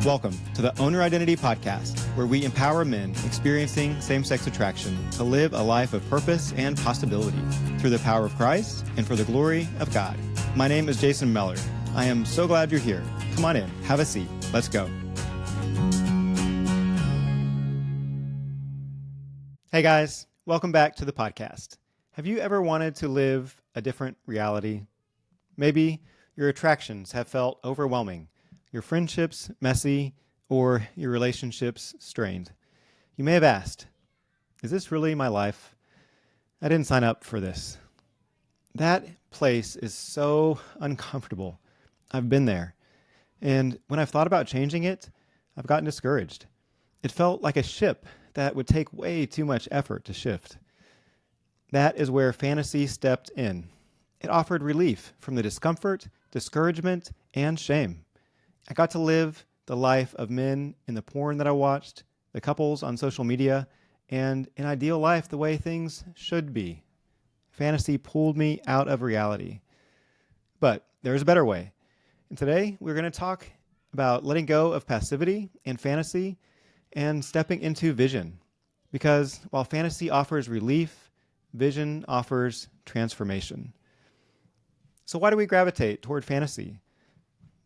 Welcome to the Owner Identity Podcast, where we empower men experiencing same-sex attraction to live a life of purpose and possibility through the power of Christ and for the glory of God. My name is Jason Meller. I am so glad you're here. Come on in, have a seat. Let's go. Hey guys, welcome back to the podcast. Have you ever wanted to live a different reality? Maybe your attractions have felt overwhelming, your friendships messy, or your relationships strained. You may have asked, is this really my life? I didn't sign up for this. That place is so uncomfortable. I've been there. And when I've thought about changing it, I've gotten discouraged. It felt like a ship that would take way too much effort to shift. That is where fantasy stepped in. It offered relief from the discomfort, discouragement, and shame. I got to live the life of men in the porn that I watched, the couples on social media, and an ideal life the way things should be. Fantasy pulled me out of reality. But there's a better way. And today we're going to talk about letting go of passivity and fantasy and stepping into vision. Because while fantasy offers relief, vision offers transformation. So why do we gravitate toward fantasy?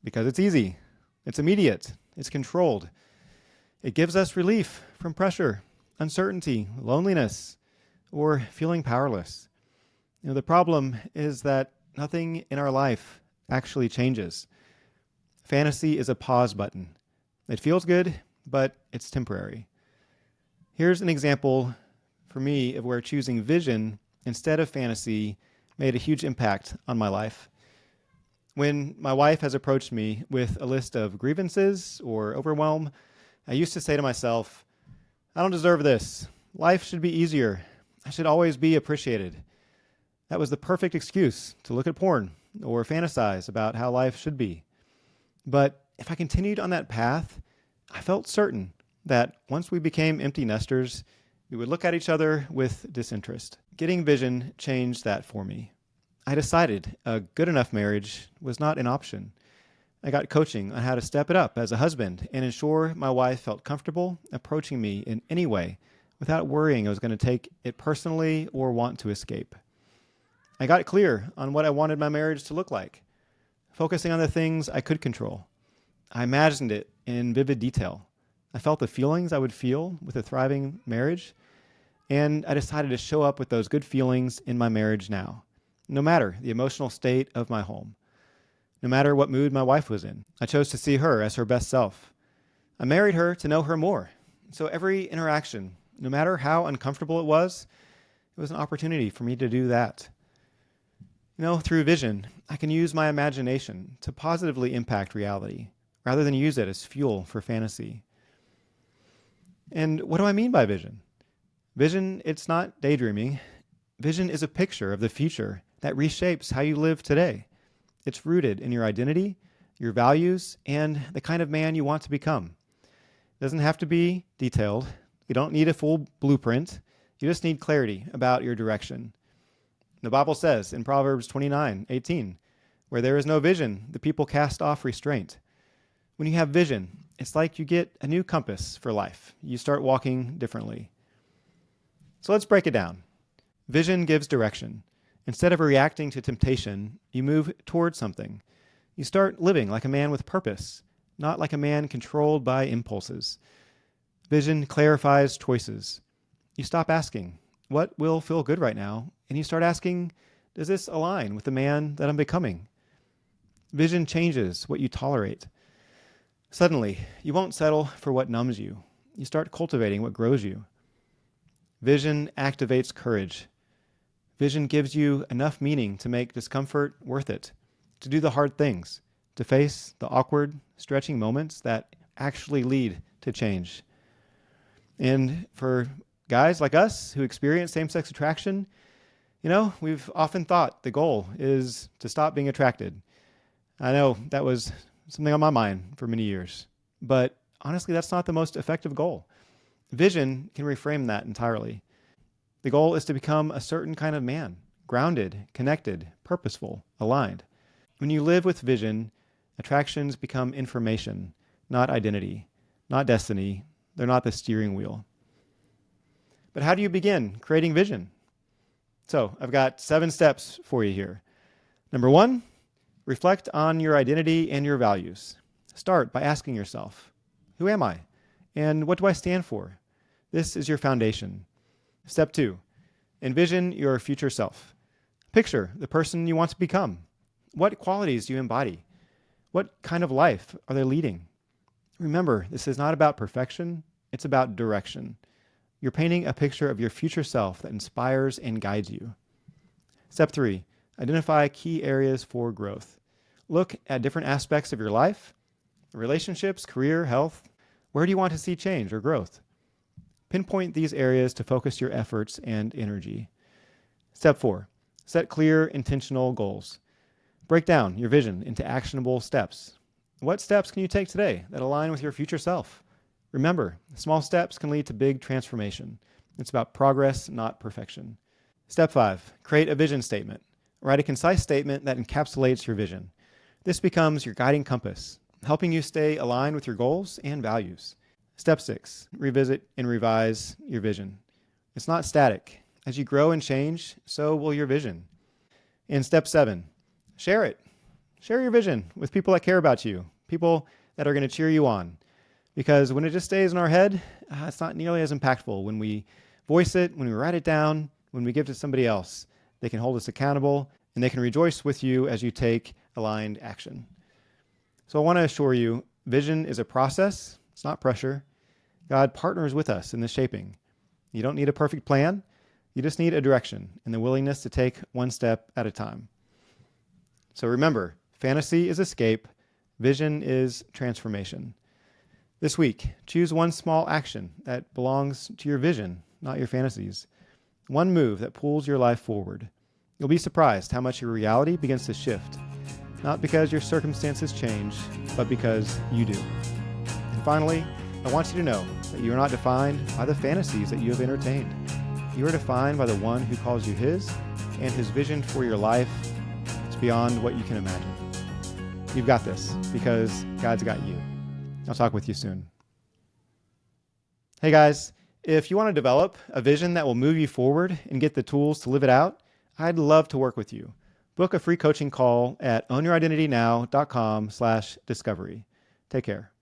Because it's easy. It's immediate. It's controlled. It gives us relief from pressure, uncertainty, loneliness, or feeling powerless. The problem is that nothing in our life actually changes. Fantasy is a pause button. It feels good, but it's temporary. Here's an example for me of where choosing vision instead of fantasy made a huge impact on my life. When my wife has approached me with a list of grievances or overwhelm, I used to say to myself, I don't deserve this. Life should be easier. I should always be appreciated. That was the perfect excuse to look at porn or fantasize about how life should be. But if I continued on that path, I felt certain that once we became empty nesters, we would look at each other with disinterest. Getting vision changed that for me. I decided a good enough marriage was not an option. I got coaching on how to step it up as a husband and ensure my wife felt comfortable approaching me in any way without worrying I was going to take it personally or want to escape. I got clear on what I wanted my marriage to look like, focusing on the things I could control. I imagined it in vivid detail. I felt the feelings I would feel with a thriving marriage, and I decided to show up with those good feelings in my marriage now. No matter the emotional state of my home, no matter what mood my wife was in, I chose to see her as her best self. I married her to know her more. So every interaction, no matter how uncomfortable it was an opportunity for me to do that. Through vision, I can use my imagination to positively impact reality rather than use it as fuel for fantasy. And what do I mean by vision? Vision, it's not daydreaming. Vision is a picture of the future that reshapes how you live today. It's rooted in your identity, your values, and the kind of man you want to become. It doesn't have to be detailed. You don't need a full blueprint. You just need clarity about your direction. The Bible says in Proverbs 29:18, where there is no vision, the people cast off restraint. When you have vision, it's like you get a new compass for life. You start walking differently. So let's break it down. Vision gives direction. Instead of reacting to temptation, you move towards something. You start living like a man with purpose, not like a man controlled by impulses. Vision clarifies choices. You stop asking, what will feel good right now? And you start asking, does this align with the man that I'm becoming? Vision changes what you tolerate. Suddenly, you won't settle for what numbs you. You start cultivating what grows you. Vision activates courage. Vision gives you enough meaning to make discomfort worth it, to do the hard things, to face the awkward, stretching moments that actually lead to change. And for guys like us who experience same-sex attraction, we've often thought the goal is to stop being attracted. I know that was something on my mind for many years, but honestly, that's not the most effective goal. Vision can reframe that entirely. The goal is to become a certain kind of man, grounded, connected, purposeful, aligned. When you live with vision, attractions become information, not identity, not destiny. They're not the steering wheel. But how do you begin creating vision? So I've got 7 steps for you here. Number 1, reflect on your identity and your values. Start by asking yourself, who am I? And what do I stand for? This is your foundation. Step 2, envision your future self. Picture the person you want to become. What qualities do you embody? What kind of life are they leading? Remember, this is not about perfection, it's about direction. You're painting a picture of your future self that inspires and guides you. Step 3, identify key areas for growth. Look at different aspects of your life, relationships, career, health. Where do you want to see change or growth? Pinpoint these areas to focus your efforts and energy. Step 4, set clear, intentional goals. Break down your vision into actionable steps. What steps can you take today that align with your future self? Remember, small steps can lead to big transformation. It's about progress, not perfection. Step 5, create a vision statement. Write a concise statement that encapsulates your vision. This becomes your guiding compass, helping you stay aligned with your goals and values. Step 6, revisit and revise your vision. It's not static. As you grow and change, so will your vision. And step 7, share it. Share your vision with people that care about you, people that are going to cheer you on. Because when it just stays in our head, it's not nearly as impactful. When we voice it, when we write it down, when we give it to somebody else, they can hold us accountable and they can rejoice with you as you take aligned action. So I want to assure you, vision is a process. It's not pressure. God partners with us in the shaping. You don't need a perfect plan. You just need a direction and the willingness to take one step at a time. So remember, fantasy is escape. Vision is transformation. This week, choose one small action that belongs to your vision, not your fantasies. One move that pulls your life forward. You'll be surprised how much your reality begins to shift. Not because your circumstances change, but because you do. And finally, I want you to know that you are not defined by the fantasies that you have entertained. You are defined by the one who calls you his, and his vision for your life is beyond what you can imagine. You've got this because God's got you. I'll talk with you soon. Hey guys, if you want to develop a vision that will move you forward and get the tools to live it out, I'd love to work with you. Book a free coaching call at ownyouridentitynow.com/discovery. Take care.